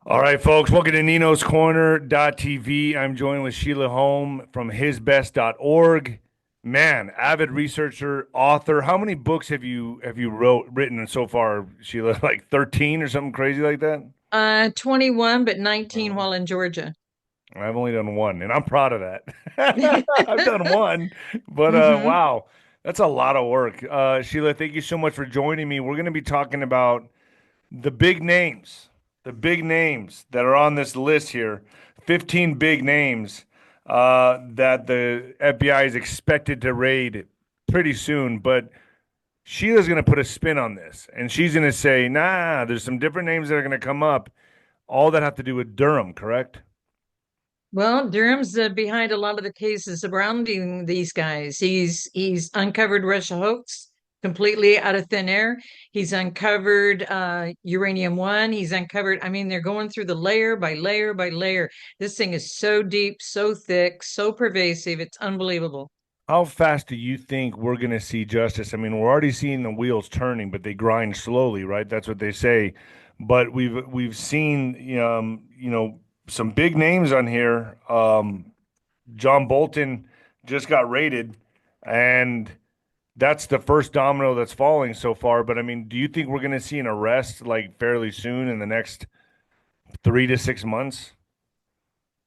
All right, folks, welcome to Nino's Corner.tv. I'm joined with Sheila Holm from hisbest.org. Man, avid researcher, author. How many books have you written so far, Sheila? Like 13 or something crazy like that? 21, but 19 Uh, while in Georgia. I've only done one, and I'm proud of that. I've done one, but hmm wow, that's a lot of work. Sheila, thank you so much for joining me. We're going to be talking about the big names, the big names that are on this list here, 15 big names that the FBI is expected to raid pretty soon. But Sheila's going to put a spin on this, and she's going to say, nah, there's some different names that are going to come up, all that have to do with Durham, correct? Well, Durham's behind a lot of the cases surrounding these guys. He's uncovered Russia hoax completely out of thin air. He's uncovered uranium one. He's uncovered. I mean, they're going through the layer by layer by layer. This thing is so deep, so thick, so pervasive. It's unbelievable. How fast do you think we're going to see justice? I mean, we're already seeing the wheels turning, but they grind slowly, right? That's what they say. But we've seen some big names on here. John Bolton just got raided, and that's the first domino that's falling so far. But I mean, do you think we're going to see an arrest like fairly soon in the next 3 to 6 months?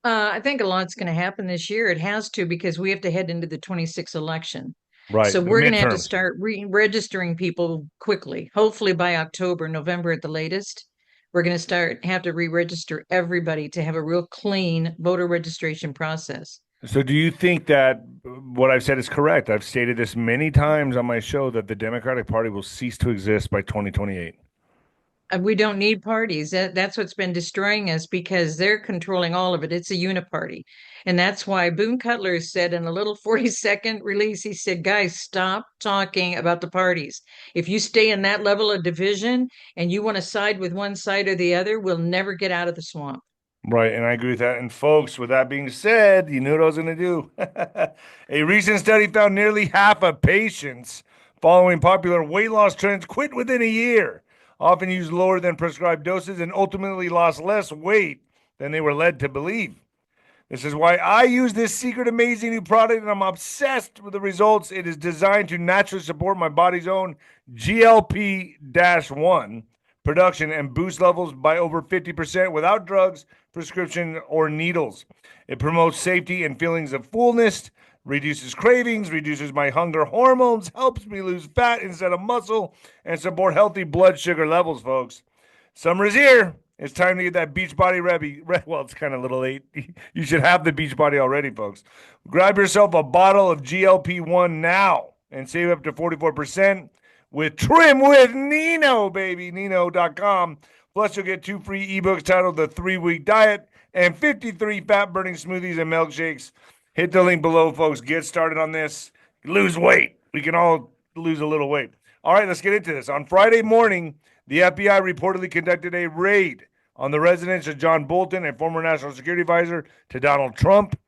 I think a lot's going to happen this year. It has to because we have to head into the 26th election. So Right, the we're going to have to midterms. start registering people quickly. Hopefully by October, November at the latest. We're going to have to re-register everybody to have a real clean voter registration process. So, do you think that what I've said is correct? I've stated this many times on my show that the Democratic Party will cease to exist by 2028. We don't need parties. That's what's been destroying us because they're controlling all of it. It's a uniparty. And that's why Boone Cutler said in a little 40-second release, he said, guys, stop talking about the parties. If you stay in that level of division and you want to side with one side or the other, we'll never get out of the swamp. Right, and I agree with that. And folks, with that being said, you knew what I was going to do. A recent study found nearly half of patients following popular weight loss trends quit within a year, often used lower than prescribed doses, and ultimately lost less weight than they were led to believe. This is why I use this secret amazing new product, and I'm obsessed with the results. It is designed to naturally support my body's own GLP-1 production and boost levels by over 50% without drugs, prescription, or needles. It promotes safety and feelings of fullness, reduces cravings, reduces my hunger hormones, helps me lose fat instead of muscle, and support healthy blood sugar levels, folks. Summer is here. It's time to get that beach body ready. Well, it's kind of a little late. You should have the beach body already, folks. Grab yourself a bottle of GLP-1 now and save up to 44% with Trim with Nino, baby. Nino.com. Plus, you'll get 2 free ebooks titled The 3 Week Diet and 53 fat burning smoothies and milkshakes. Hit the link below, folks. Get started on this. Lose weight. We can all lose a little weight. All right, let's get into this. On Friday morning, the FBI reportedly conducted a raid on the residence of John Bolton, a former national security advisor to Donald Trump,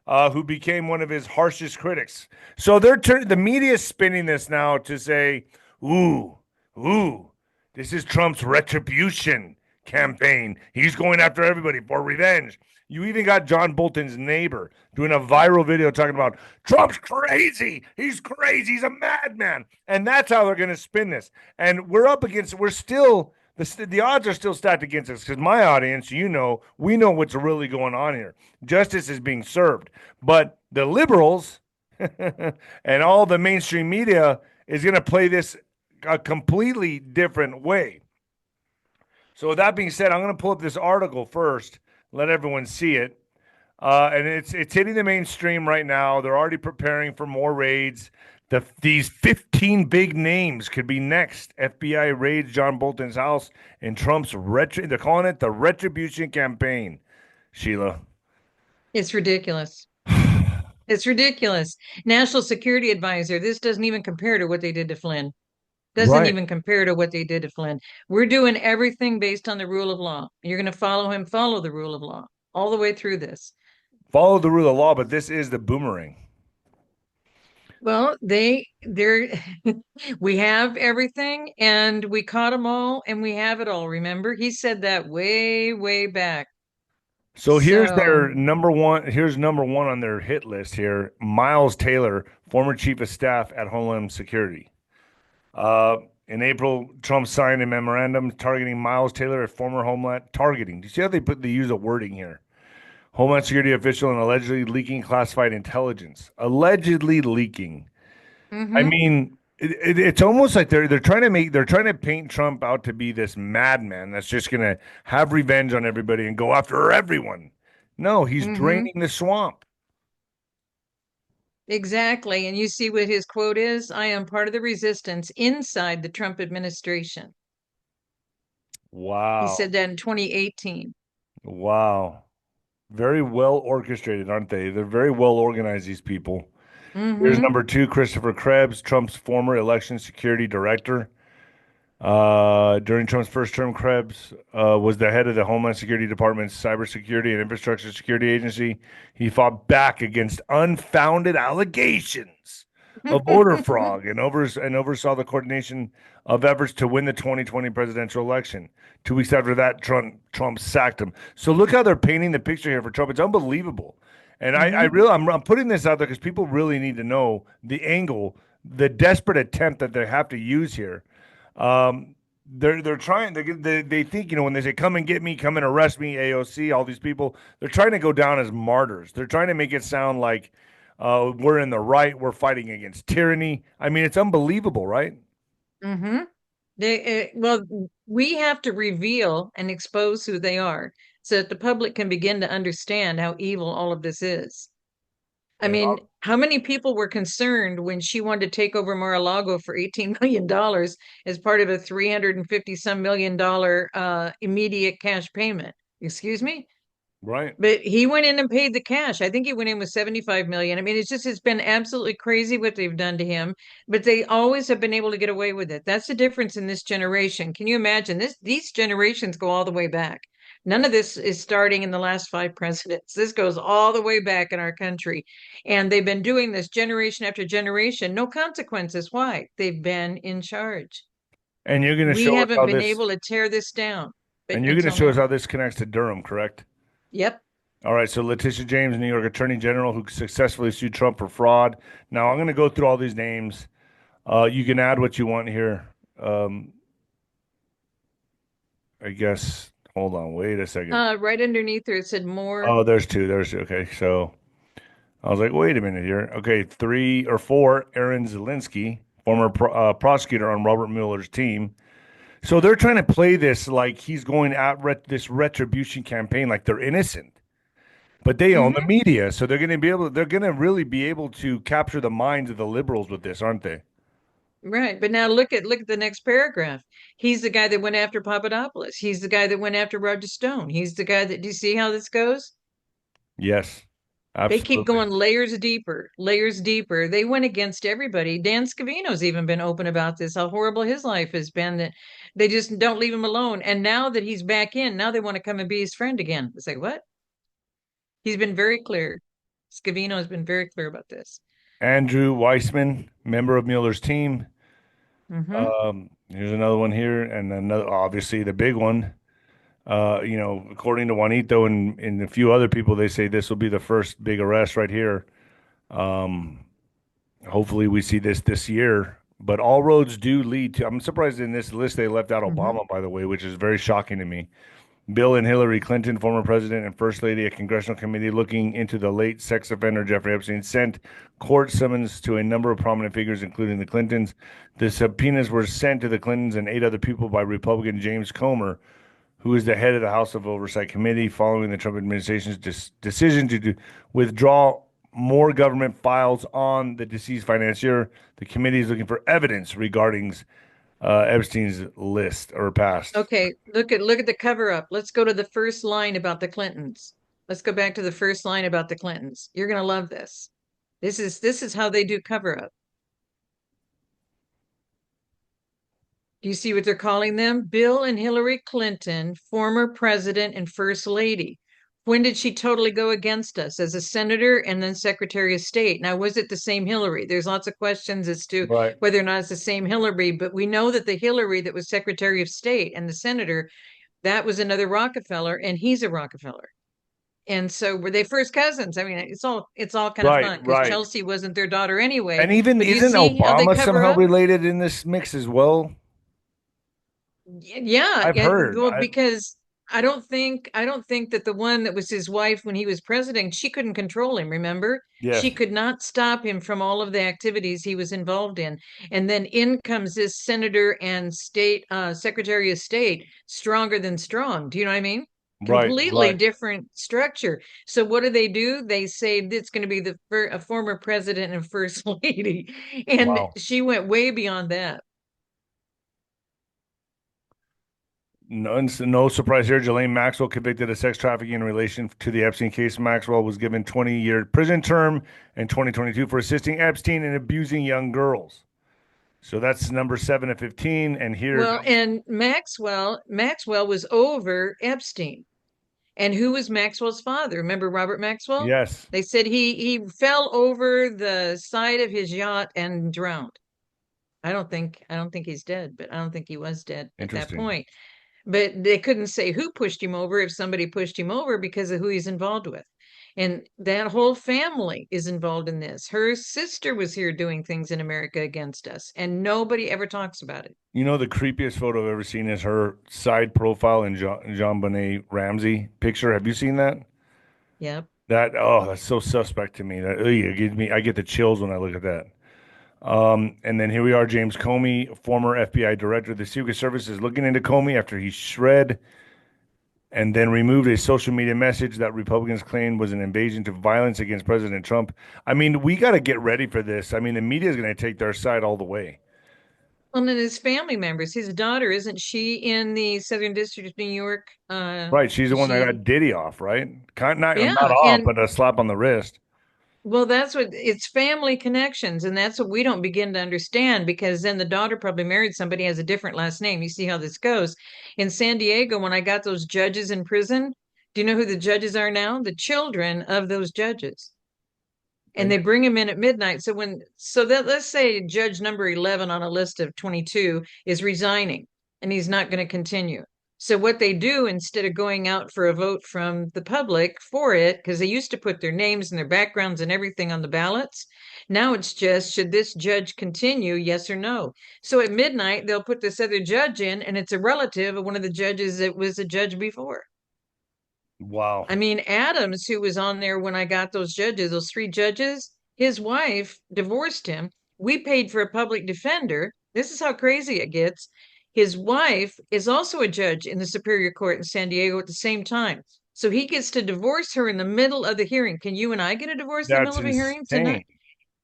who became one of his harshest critics. So the media is spinning this now to say, ooh, ooh, this is Trump's retribution campaign. He's going after everybody for revenge. You even got John Bolton's neighbor doing a viral video talking about Trump's crazy. He's crazy. He's a madman. And that's how they're going to spin this. And we're still, the odds are still stacked against us because my audience, we know what's really going on here. Justice is being served. But the liberals and all the mainstream media is going to play this a completely different way. So, with that being said, I'm going to pull up this article first, let everyone see it. And it's hitting the mainstream right now. They're already preparing for more raids. These 15 big names could be next. FBI raids John Bolton's house in Trump's they're calling it the Retribution campaign. Sheila. It's ridiculous. It's ridiculous. National Security Advisor, this doesn't even compare to what they did to Flynn. Doesn't Right. even compare to what they did to Flynn. We're doing everything based on the rule of law. You're going to follow him, follow the rule of law all the way through this. Follow the rule of law, but this is the boomerang. Well, they're we have everything and we caught them all and we have it all. Remember, he said that way, way back. So here's So, their number one. Here's number one on their hit list here. Miles Taylor, former chief of staff at Homeland Security. Uh, in April, Trump signed a memorandum targeting Miles Taylor, a former Homeland targeting. Do you see how they use a wording here? Homeland Security official and allegedly leaking classified intelligence. Allegedly leaking. I hmm mean, it's almost like they're trying to paint Trump out to be this madman that's just gonna have revenge on everybody and go after everyone. No, he's hmm draining the swamp. exactly. And you see what his quote is? I am part of the resistance inside the Trump administration. He Wow. said that in 2018. Wow. Very well orchestrated, aren't they? They're very well organized, these people. Here's hmm number two, Christopher Krebs, Trump's former election security director. During Trump's first term, Krebs was the head of the Homeland Security Department's Cybersecurity and Infrastructure Security Agency. He fought back against unfounded allegations of voter fraud and oversaw the coordination of efforts to win the 2020 presidential election. 2 weeks after that, Trump sacked him. So look how they're painting the picture here for Trump. It's unbelievable. And I hmm really, I'm putting this out there because people really need to know the angle, the desperate attempt that they have to use here. They're trying they think, when they say come and get me, come and arrest me, AOC, all these people, they're trying to go down as martyrs. They're trying to make it sound like we're in the right, we're fighting against tyranny. I mean, it's unbelievable, right? hmm well, we have to reveal and expose who they are so that the public can begin to understand how evil all of this is. I And mean, how many people were concerned when she wanted to take over Mar-a-Lago for $18 million as part of a 350 some million-dollar immediate cash payment? Excuse me? right. But he went in and paid the cash. I think he went in with 75 million. I mean, it's been absolutely crazy what they've done to him, but they always have been able to get away with it. That's the difference in this generation. Can you imagine this? These generations go all the way back. None of this is starting in the last five presidents. This goes all the way back in our country. And they've been doing this generation after generation. No consequences. Why? They've been in charge. And you're going to We show us haven't how been this able to tear this down, but and you're going to until show us now. how this connects to Durham, correct? Yep. All right, so 𝗬𝗧cia James, New York Attorney General, who successfully sued Trump for fraud. Now I'm going to go through all these names. You can add what you want here. Um, I guess. Hold on, wait a second. Right underneath her, it said more. Oh, there's two. There's two. Okay, so I was like, wait a minute here. Okay, three or four. Aaron 𝗬𝗪𝗠sky, former prosecutor on Robert Mueller's team. So they're trying to play this like he's going at this retribution campaign, like they're innocent. But they own the hmm media, so they're going to really be able to capture the minds of the liberals with this, aren't they? Right. But now look at the next paragraph. He's the guy that went after Papadopoulos. He's the guy that went after Roger Stone. He's the guy that, do you see how this goes? Yes, They keep absolutely. going layers deeper, layers deeper. They went against everybody. Dan Scavino's even been open about this, how horrible his life has been, that they just don't leave him alone. And now that he's back in, now they want to come and be his friend again. It's like, what? He's been very clear. Scavino has been very clear about this. Andrew Weissman, member of Mueller's team. hmm Here's another one here, and another, obviously the big one. According to Juanito and a few other people, they say this will be the first big arrest right here. Um, Hopefully, we see this year. But all roads do lead to. I'm surprised in this list they left out hmm Obama, by the way, which is very shocking to me. Bill and Hillary Clinton, former president and first lady, a congressional committee looking into the late sex offender Jeffrey Epstein, sent court summons to a number of prominent figures, including the Clintons. The subpoenas were sent to the Clintons and eight other people by Republican James Comer, who is the head of the House of Oversight Committee, following the Trump administration's decision to withdraw more government files on the deceased financier. The committee is looking for evidence regarding Epstein's list or past. Okay, look at the cover up. Let's go to the first line about the Clintons. Let's go back to the first line about the Clintons. You're gonna love this. This is how they do cover up. Do you see what they're calling them? Bill and Hillary Clinton, former president and first lady. When did she totally go against us as a senator and then Secretary of State? Now, was it the same Hillary? There's lots of questions as to Right. whether or not it's the same Hillary, but we know that the Hillary that was Secretary of State and the senator, that was another Rockefeller, and he's a Rockefeller. And so were they first cousins? I mean, it's all kind of Right. fun because Right. 𝗬𝗪ce wasn't their daughter anyway. And even But do you isn't see how they Obama cover somehow up? related in this mix as well? Yeah, I've yeah. heard. Well, because I don't think that the one that was his wife when he was president, she couldn't control him, remember? Yes. She could not stop him from all of the activities he was involved in. And then in comes this senator and state secretary of state, stronger than strong. Do you know what I mean? Right. Completely Right. different structure. So what do? They say it's going to be a former president and first lady, and Wow. she went way beyond that. No surprise here. Ghislaine Maxwell convicted of sex trafficking in relation to the Epstein case. Maxwell was given 20-year prison term in 2022 for assisting Epstein in abusing young girls. So that's number 7 of 15. And here, Well, and Maxwell was over Epstein. And who was Maxwell's father? Remember Robert Maxwell? yes, They said he fell over the side of his yacht and drowned. I don't think he's dead, but I don't think he was dead at that interesting. point. But they couldn't say who pushed him over if somebody pushed him over because of who he's involved with. And that whole family is involved in this. Her sister was here doing things in America against us, and nobody ever talks about it. You know, the creepiest photo I've ever seen is her side profile in 𝗬𝗪𝗏 picture. Have you seen that? Yep. That's so suspect to me. I get the chills when I look at that. And then here we are, James Comey, former FBI director of the Secret Service, is looking into Comey after he shred and then removed a social media message that Republicans claimed was an invasion to violence against President Trump. I mean, we got to get ready for this. I mean, the media is going to take their side all the way. Well, and his family members, his daughter, isn't she in the Southern District of New York? Right. She's the one that She, got Diddy off, right? Not yeah, off, and but a slap on the wrist. well, that's what it's family connections, and that's what we don't begin to understand because then the daughter probably married somebody who has a different last name. You see how this goes. In San Diego, when I got those judges in prison, do you know who the judges are now? The children of those judges. And And they bring him in at midnight. So that let's say judge number 11 on a list of 22 is resigning and he's not going to continue. So what they do instead of going out for a vote from the public for it, because they used to put their names and their backgrounds and everything on the ballots, now it's just should this judge continue, yes or no. So at midnight they'll put this other judge in, and it's a relative of one of the judges that was a judge before. wow. I mean, Adams, who was on there when I got those judges, those three judges, his wife divorced him. We paid for a public defender. This is how crazy it gets. His wife is also a judge in the Superior Court in San Diego at the same time. So he gets to divorce her in the middle of the hearing. Can you and I get a divorce in the That's middle of a hearing to not insane.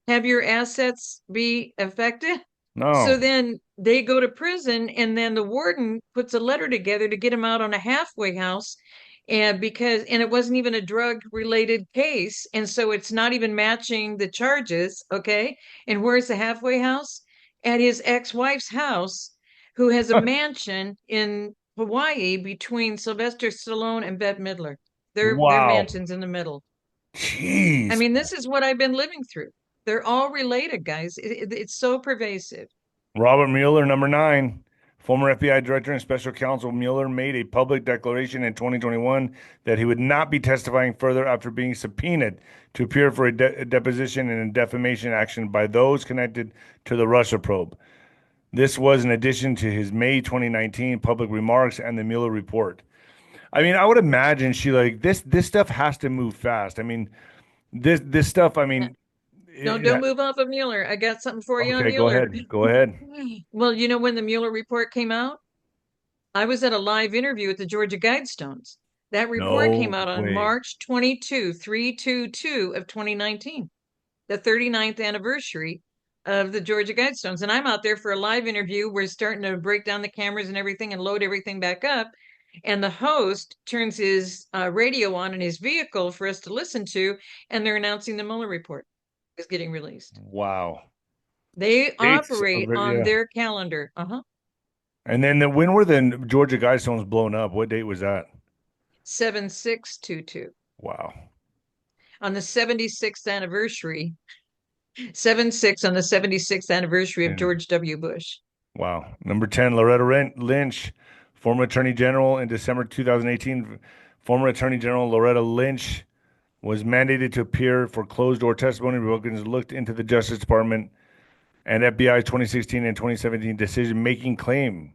have your assets be affected? So No. then they go to prison, and then the warden puts a letter together to get him out on a halfway house. And it wasn't even a drug related case. And so it's not even matching the charges. Okay. And where's the halfway house? At his ex wife's house, who has a mansion in Hawaii between Sylvester Stallone and Bette Midler. Their Wow. mansion's in the middle. I Jeez. mean, this is what I've been living through. They're all related, guys. It's so pervasive. Robert Mueller, number 9, former FBI director and special counsel Mueller made a public declaration in 2021 that he would not be testifying further after being subpoenaed to appear for a deposition and a defamation action by those connected to the Russia probe. This was in addition to his May 2019 public remarks and the Mueller report. I mean, I would imagine she like this stuff has to move fast. I mean, this stuff, I Uh, mean, No, don't move off of Mueller. I got something for you on okay, go Mueller. ahead. Go ahead. Well, when the Mueller report came out, I was at a live interview at the Georgia Guidestones. That report came No out on way. March 322 of 2019, the 39th anniversary of the Georgia Guidestones. And I'm out there for a live interview. We're starting to break down the cameras and everything and load everything back up. And the host turns his radio on in his vehicle for us to listen to, and they're announcing the Mueller report is getting released. Wow. They Dates operate of it, on yeah. their calendar. Uh-huh. And then when were the Georgia Guidestones blown up? What date was that? 𝗬𝗵𝗶𝗀𝗂𝗁. Wow. On the 76th anniversary, 7/6 on the 76th anniversary of Yeah. George W. Bush. Wow. Number 10, Loretta Lynch, former Attorney General. In December 2018, former Attorney General Loretta Lynch was mandated to appear for closed-door testimony. Republicans looked into the Justice Department and FBI's 2016 and 2017 decision-making claiming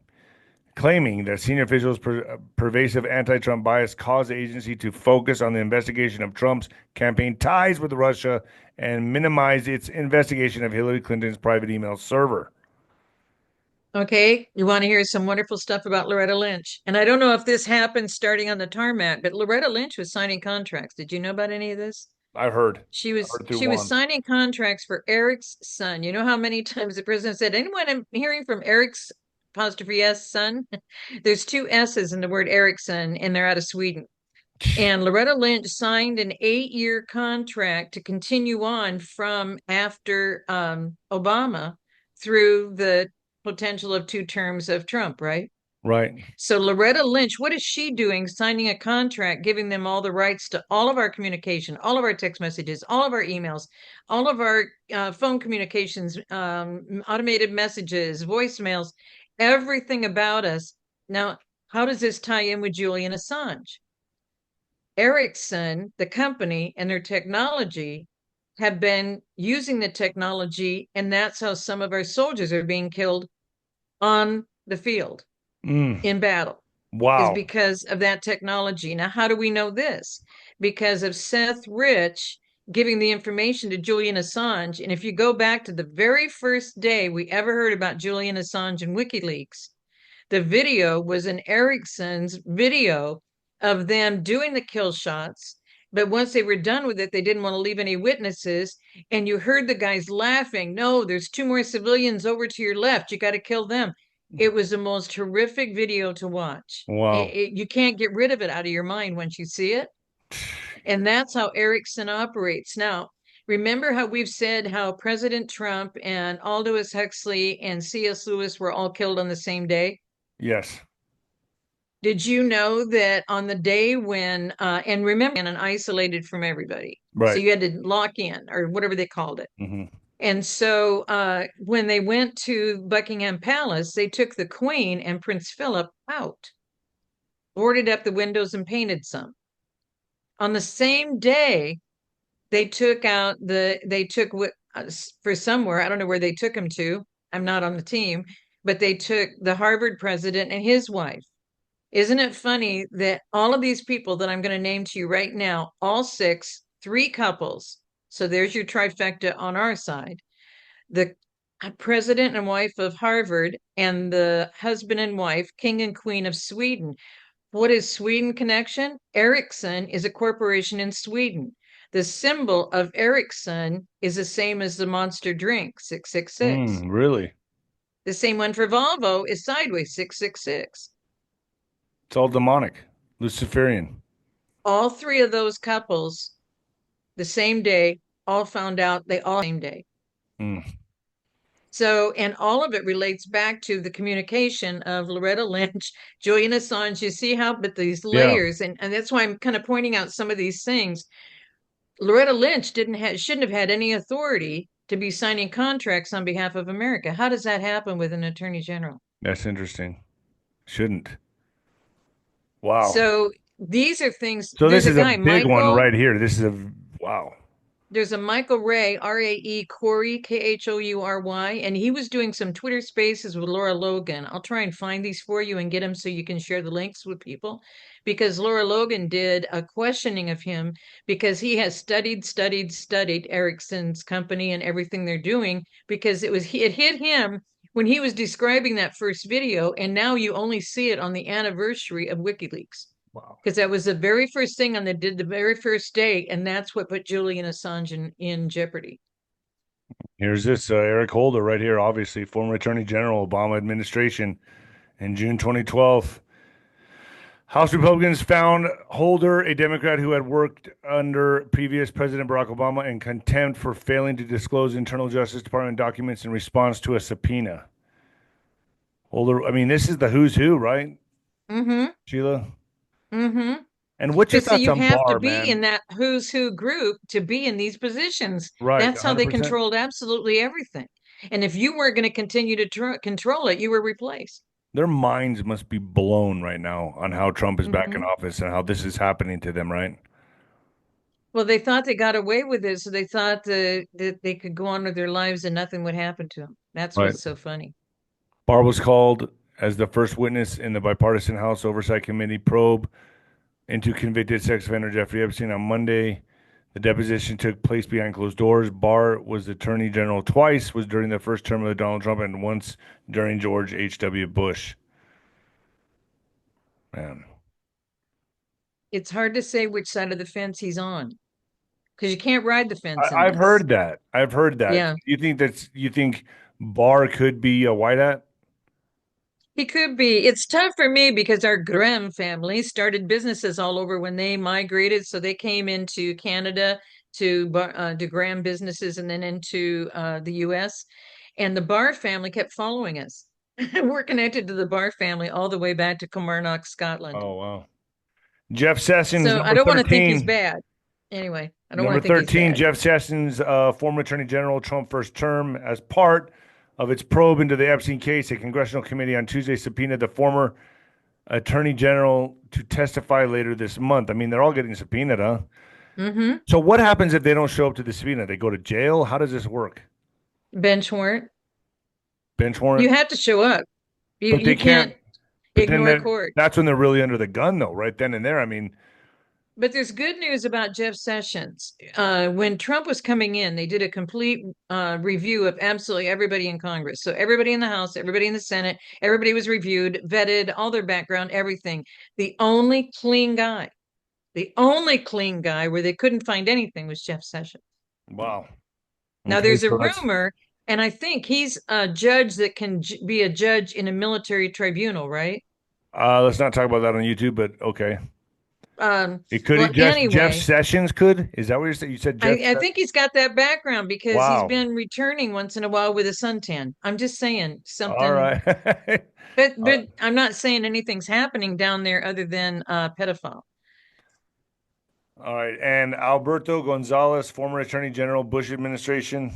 that senior officials' pervasive anti-Trump bias caused the agency to focus on the investigation of Trump's campaign ties with Russia and minimize its investigation of Hillary Clinton's private email server. Okay, you want to hear some wonderful stuff about Loretta Lynch. And I don't know if this happened starting on the tarmac, but Loretta Lynch was signing contracts. Did you know about any of this? I've heard. She I've was heard through she was Juan. signing contracts for Eric's son. You know how many times the president said, anyone I'm hearing from Eric's apostrophe S son? There's two S's in the word Ericsson, and they're out of Sweden. And Loretta Lynch signed an 8-year contract to continue on from after Obama through the potential of 2 terms of Trump, right? Right. So Loretta Lynch, what is she doing signing a contract, giving them all the rights to all of our communication, all of our text messages, all of our emails, all of our phone communications, automated messages, voicemails, everything about us. Now, how does this tie in with Julian Assange? Ericsson, the company, and their technology have been using the technology, and that's how some of our soldiers are being killed on the field in battle. Wow. Is because of that technology. Now, how do we know this? Because of Seth Rich giving the information to Julian Assange. And if you go back to the very first day we ever heard about Julian Assange and WikiLeaks, the video was an Ericsson's video of them doing the kill shots. But once they were done with it, they didn't want to leave any witnesses. And you heard the guys laughing. No, there's 2 more civilians over to your left. You got to kill them. It was the most horrific video to watch. Wow. You can't get rid of it out of your mind once you see it. And that's how Ericsson operates. Now, remember how we've said how President Trump and Aldous Huxley and C.S. Lewis were all killed on the same day? Yes. Did you know that on the day when, and remember, and isolated from everybody. Right. So you had to lock in or whatever they called it. Mm-hmm. And so when they went to Buckingham Palace, they took the Queen and Prince Philip out, boarded up the windows and painted some. On the same day, they took for somewhere, I don't know where they took him to. I'm not on the team, but they took the Harvard president and his wife. Isn't it funny that all of these people that I'm going to name to you right now, all 6, 3 couples, so there's your trifecta on our side, the president and wife of Harvard and the husband and wife, king and queen of Sweden. What is Sweden connection? Ericsson is a corporation in Sweden. The symbol of Ericsson is the same as the monster drink, 666. Really? The same one for Volvo is sideways, 666. It's all demonic, Luciferian. All 3 of those couples, the same day, all found out they all same day. So, and all of it relates back to the communication of Loretta Lynch, Julian Assange. You see how, but these layers, and that's why I'm kind of pointing out some of these things. Loretta Lynch shouldn't have had any authority to be signing contracts on behalf of America. How does that happen with an attorney general? That's interesting. Shouldn't. Wow. So these are things. So this is a big one right here. This is wow. There's a Michael Ray, R-A-E K-H-O-U-R-Y, and he was doing some Twitter spaces with Laura Logan. I'll try and find these for you and get them so you can share the links with people, because Laura Logan did a questioning of him because he has studied Ericsson's company and everything they're doing, because it hit him when he was describing that first video, and now you only see it on the anniversary of WikiLeaks. Wow. Because that was the very first thing the very first day, and that's what put Julian Assange in jeopardy. Here's this Eric Holder right here, obviously former Attorney General, Obama administration, in June 2012. House Republicans found Holder, a Democrat who had worked under previous President Barack Obama, in contempt for failing to disclose internal Justice Department documents in response to a subpoena. Holder, I mean, this is the who's who, right? Mm-hmm. Sheila? Mm-hmm. And what's your But see, thoughts you on have to Barr, be in man? that who's who group to be in these positions. Right, That's how they 100%. controlled absolutely everything. And if you weren't going to continue to control it, you were replaced. Their minds must be blown right now on how Trump is back in Hmm. office and how this is happening to them, right? Well, they thought they got away with it, so they thought that they could go on with their lives and nothing would happen to them. That's Right. what's so funny. Barr was called as the first witness in the bipartisan House Oversight Committee probe into convicted sex offender Jeffrey Epstein on Monday. The deposition took place behind closed doors. Barr was Attorney General twice, was during the first term of Donald Trump, and once during George H.W. Bush. Man, It's hard to say which side of the fence he's on because you can't ride the fence in I've this. heard that. I've heard that. Yeah, You think Barr could be a white hat? he could be. It's tough for me because our Graham family started businesses all over when they migrated. So they came into Canada to Graham businesses and then into the US. And the Barr family kept following us. We're connected to the Barr family all the way back to Kilmarnock, Scotland. Oh wow. Jeff Sessions, So I number don't want to think he's 13. bad. Anyway, I don't want Number to think he's 13, bad. Jeff Sessions, former Attorney General, Trump first term, as part of its probe into the Epstein case, a congressional committee on Tuesday subpoenaed the former Attorney General to testify later this month. I mean, they're all getting subpoenaed, huh? Mm-hmm. So what happens if they don't show up to the subpoena? They go to jail? How does this work? Bench warrant. Bench You warrant? have to show up. You But they you can't, can't but then ignore court. that's when they're really under the gun, though, right then and there. I mean, But there's good news about Jeff Sessions. When Trump was coming in, they did a complete review of absolutely everybody in Congress. So everybody in the House, everybody in the Senate, everybody was reviewed, vetted, all their background, everything. The only clean guy, the only clean guy where they couldn't find anything was Jeff Sessions. wow. Now Okay, there's a so that's rumor, and I think he's a judge that can be a judge in a military tribunal, right? let's not talk about that on YouTube, but okay. It could he Well, just Jeff anyway, Sessions could? Is that what you said? You said Jeff I think he's got that background because he's Wow. been returning once in a while with a suntan. I'm just saying All something, right. Uh, but I'm not saying anything's happening down there other than pedophile. all right. And Alberto Gonzalez, former Attorney General, Bush administration.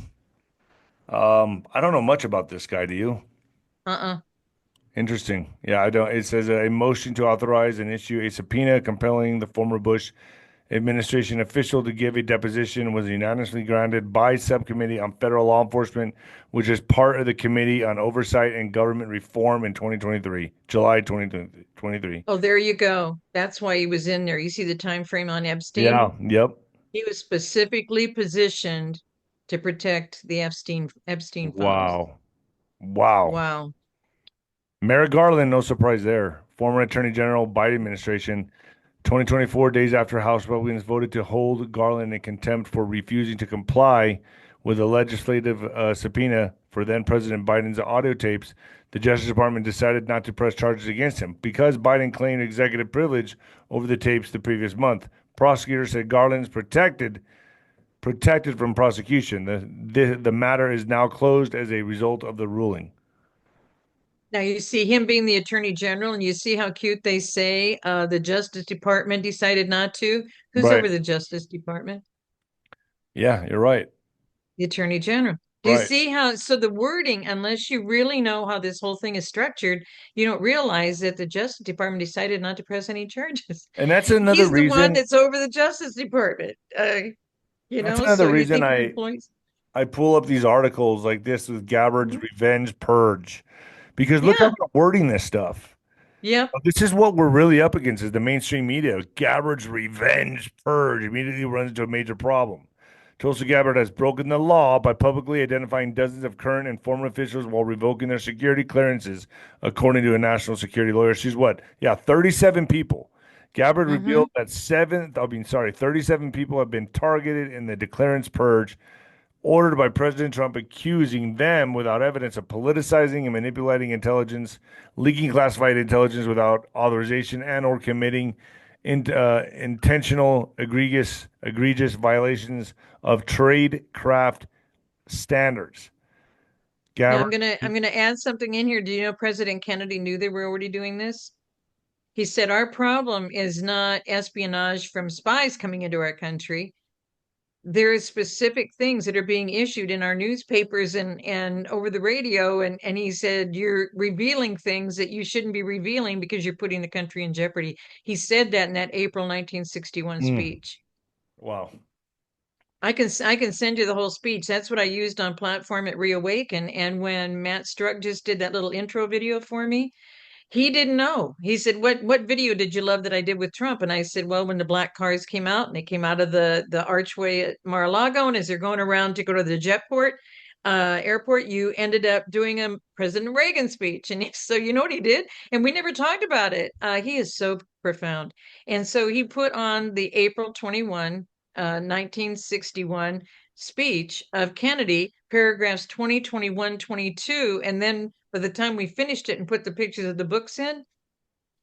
I don't know much about this guy, do you? Uh-uh. Interesting. Yeah, I don't. It says a motion to authorize and issue a subpoena compelling the former Bush administration official to give a deposition was unanimously granted by Subcommittee on Federal Law Enforcement, which is part of the Committee on Oversight and Government Reform in 2023, July 2023. Oh, there you go. That's why he was in there. You see the time frame on Epstein? Yeah, yep. He was specifically positioned to protect the Epstein files. Wow. Wow. Wow. Merrick Garland, no surprise there. Former Attorney General, Biden administration, 2024 days after House Republicans voted to hold Garland in contempt for refusing to comply with a legislative subpoena for then President Biden's audio tapes, the Justice Department decided not to press charges against him because Biden claimed executive privilege over the tapes the previous month. Prosecutors said Garland's protected from prosecution. The matter is now closed as a result of the ruling. Now you see him being the attorney general, and you see how cute they say the Justice Department decided not to. Who's Right. over the Justice Department? Yeah, you're right. The attorney general. Do you Right. see how? So the wording, unless you really know how this whole thing is structured, you don't realize that the Justice Department decided not to press any charges. And that's another He's the one reason that's over the Justice Department. that's So another you reason think the employees? I pull up these articles like this with Gabbard's Mhm. revenge purge because look how Yeah. they're wording this stuff. Yep. This is what we're really up against is the mainstream media. Gabbard's revenge purge immediately runs into a major problem. Tulsi Gabbard has broken the law by publicly identifying dozens of current and former officials while revoking their security clearances, according to a national security lawyer. She's what? Yeah, 37 people. Gabbard Hmm. revealed that 37 people have been targeted in the declarance purge ordered by President Trump, accusing them without evidence of politicizing and manipulating intelligence, leaking classified intelligence without authorization, and/or committing intentional, egregious violations of trade craft standards. Now Gabbard, I'm gonna add something in here. Do you know President Kennedy knew they were already doing this? He said, our problem is not espionage from spies coming into our country. There are specific things that are being issued in our newspapers and over the radio. And he said, you're revealing things that you shouldn't be revealing because you're putting the country in jeopardy. He said that in that April 1961 speech. Wow. I can send you the whole speech. That's what I used on platform at Reawaken. And when Matt Struck just did that little intro video for me, he didn't know. He said, what video did you love that I did with Trump? And I said, well, when the black cars came out and they came out of the archway at Mar-a-Lago, and as they're going around to go to the jetport airport, you ended up doing a President Reagan speech. And so you know what he did? And we never talked about it. He is so profound. And so he put on the April 21, 1961 speech of Kennedy, paragraphs 20, 21, 22, and then by the time we finished it and put the pictures of the books in,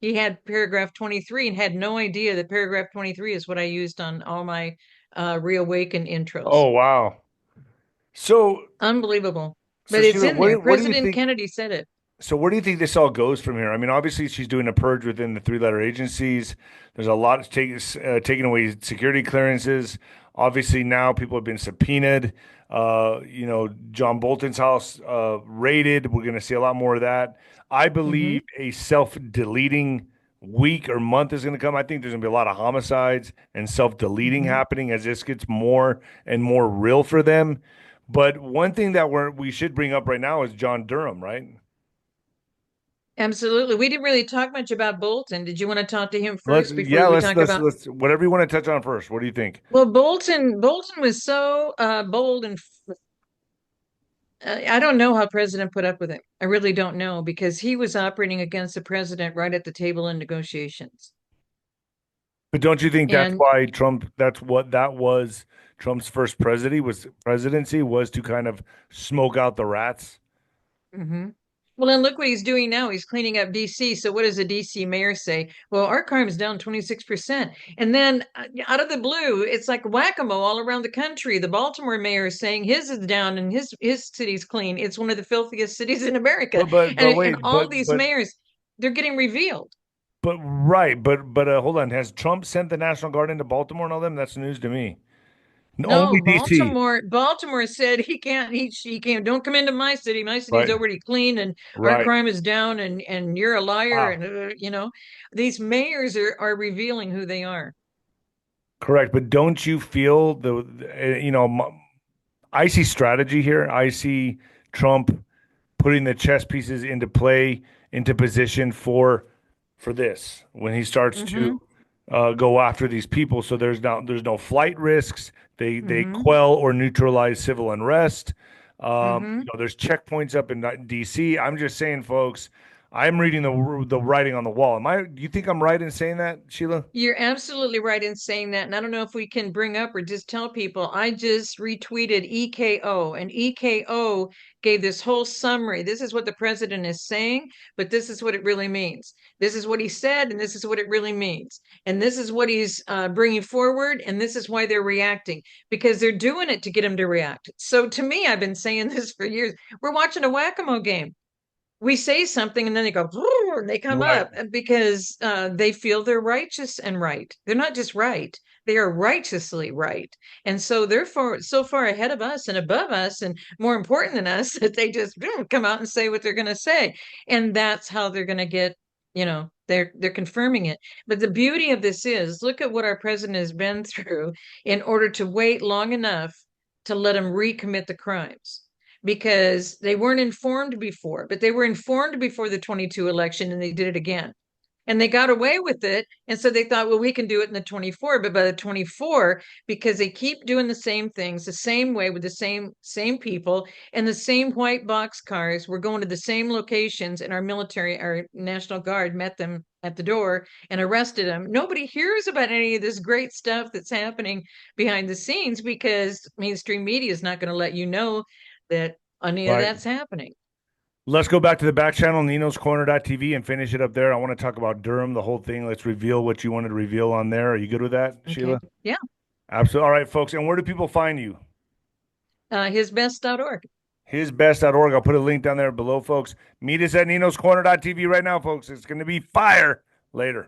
he had paragraph 23 and had no idea that paragraph 23 is what I used on all my Reawaken intros. Oh, wow. So, Unbelievable. so But it's Sheila, in there. what do you President think? Kennedy said it. So where do you think this all goes from here? I mean, obviously she's doing a purge within the three-letter agencies. There's a lot taking away security clearances. Obviously now people have been subpoenaed. John Bolton's house raided. We're going to see a lot more of that. I Hmm. believe a self-deleting week or month is going to come. I think there's going to be a lot of homicides and self-deleting Hmm. happening as this gets more and more real for them. But one thing that we should bring up right now is John Durham, right? Absolutely. We didn't really talk much about Bolton. Did you want to talk to him Let's first before yeah, we let's talk let's about? let's whatever you want to touch on first. What do you think? Well, Bolton was so bold and I don't know how president put up with it. I really don't know because he was operating against the president right at the table in negotiations. But don't you think that's And why that's what that was Trump's first presidency was to kind of smoke out the rats? mhm. Well, and look what he's doing now. He's cleaning up DC. So what does the DC mayor say? Well, our crime is down 26%. And then out of the blue, it's like whack-a-mole all around the country. The Baltimore mayor is saying his is down and his city's clean. It's one of the filthiest cities in America. But And wait, all these mayors, they're getting revealed. but right, but hold on. Has Trump sent the National Guard into Baltimore and all them? That's news to me. No, Only DC. Baltimore said he can't, don't come into my city. My city's Right. already clean and our Right. crime is down and you're a liar. Wow. And, these mayors are revealing who they are. Correct. But don't you feel I see strategy here. I see Trump putting the chess pieces into play, into position for this when he starts to Hmm. go after these people. So there's no flight risks. They Hmm. quell or neutralize civil unrest. Hmm. There's checkpoints up in DC. I'm just saying, folks. I'm reading the writing on the wall. Do you think I'm right in saying that, Sheila? You're absolutely right in saying that. And I don't know if we can bring up or just tell people. I just retweeted EKO, and EKO gave this whole summary. This is what the president is saying, but this is what it really means. This is what he said, and this is what it really means. And this is what he's bringing forward, and this is why they're reacting because they're doing it to get him to react. So to me, I've been saying this for years. We're watching a whack-a-mole game. We say something and then they go and they come Right. up because they feel they're righteous and right. They're not just right, they are righteously right. And so they're so far ahead of us and above us and more important than us that they just come out and say what they're going to say. And that's how they're going to get, they're confirming it. But the beauty of this is look at what our president has been through in order to wait long enough to let him recommit the crimes because they weren't informed before, but they were informed before the 22 election and they did it again. And they got away with it. And so they thought, well, we can do it in the 24. But by the 24, because they keep doing the same things the same way with the same people and the same white box cars, we're going to the same locations, and our National Guard met them at the door and arrested them. Nobody hears about any of this great stuff that's happening behind the scenes because mainstream media is not going to let you know that any of Right. that's happening. Let's go back to the back channel, Nino'sCorner.tv, and finish it up there. I want to talk about Durham, the whole thing. Let's reveal what you wanted to reveal on there. Are you good with that, Okay. Sheila? Yeah. Absolutely. All right, folks. And where do people find you? Hisbest.org. Hisbest.org. I'll put a link down there below, folks. Meet us at Nino'sCorner.tv right now, folks. It's going to be fire. Later.